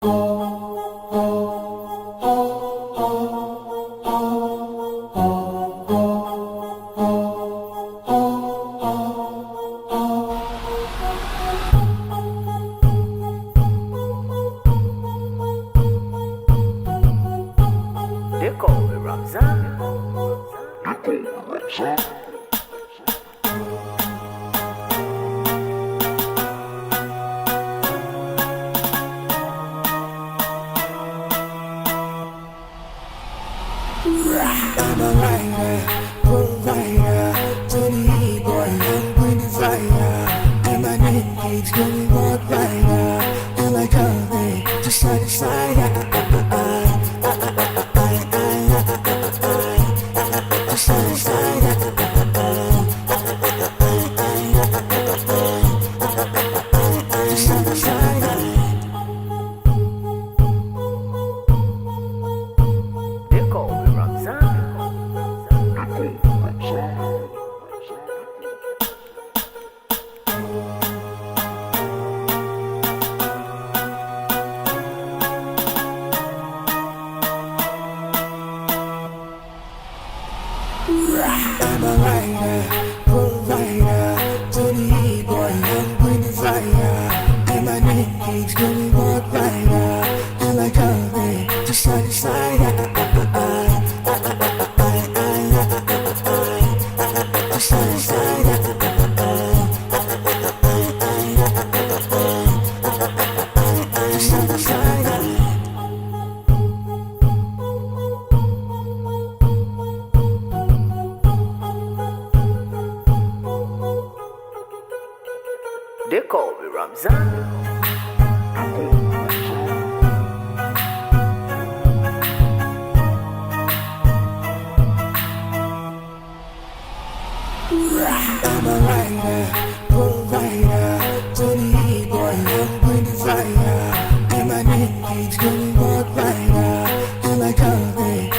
I'm a writer, provider, to the boy, I'm going to fire. And my name keeps going on brighter, and I come to side to side. Side to side. I'm a writer, provider, to the boy, I'm going to fire. And my name keeps going on brighter, and I come to side to side. Side to side. Side to side. They call me Ramzan. I'm a writer, provider, to the boy, I'm going to fire. And my name keeps going on brighter, and I come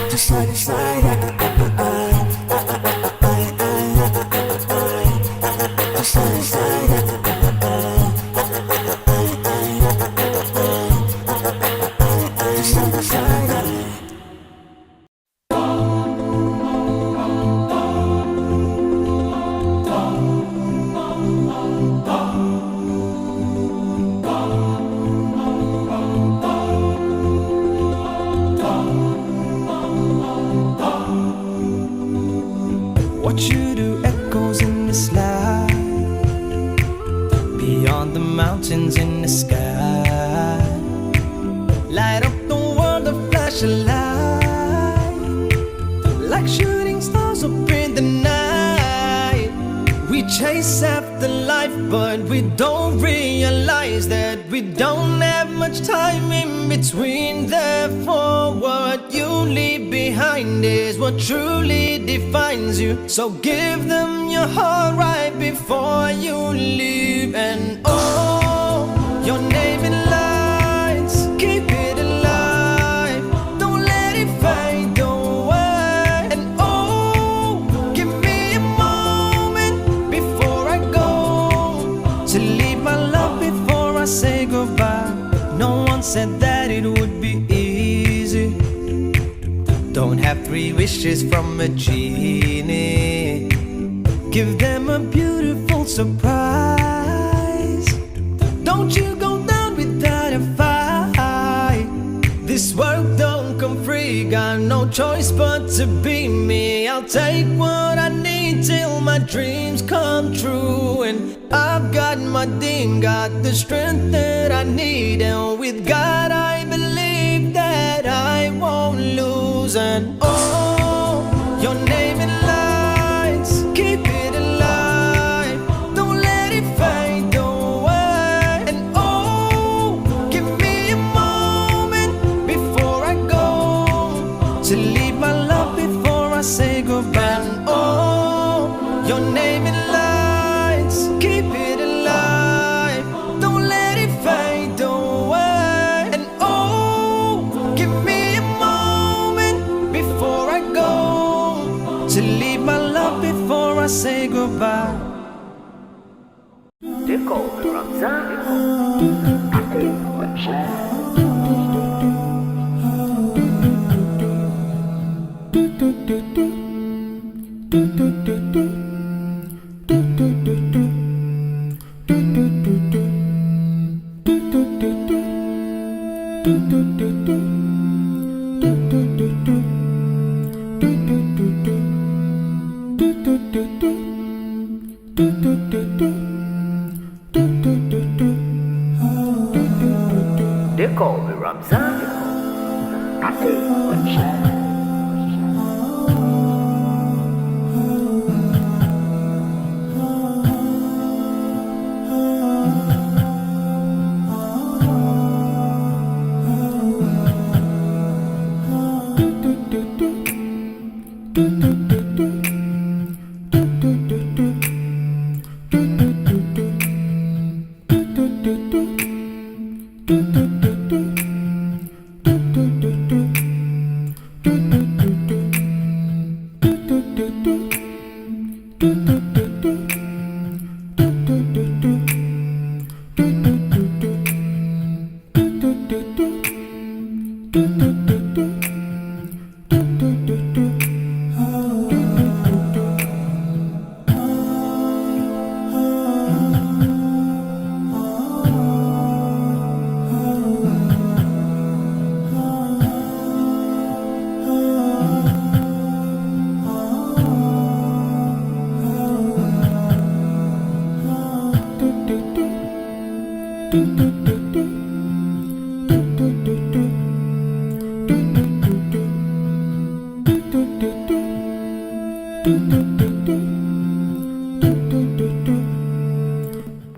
to side to side. Side to side. Side to side. What you do echoes in this light, beyond the mountains in the sky. Light up the world, a flash of light, like shooting stars up in the night. We chase after life, but we don't realize that we don't have much time in between. Therefore, what you leave behind is what truly defines you. So give them your heart right before you leave. And oh, your name in lights, keep it alive, don't let it fade away. And oh, give me a moment before I go, to leave my love before I say goodbye. No one said that it would be easy. Don't have 3 wishes from a genie. Give them a beautiful surprise. Don't you go down without a fight. This world don't come free, got no choice but to be me. I'll take what I need till my dreams come true. And I've got my ding, got the strength that I need. And with God I believe that I won't lose. And oh, your name in lights, keep it alive, don't let it fade away. And oh, give me a moment before I go, to leave my love before I say goodbye. And oh, your name in lights, keep it alive, don't let it fade away. And oh, give me a moment before I go, to leave my love before I say goodbye. They call me Ramzan. They call me Ramzan. I say what shit.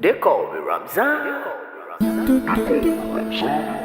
They call me Ramzan. I say what shit.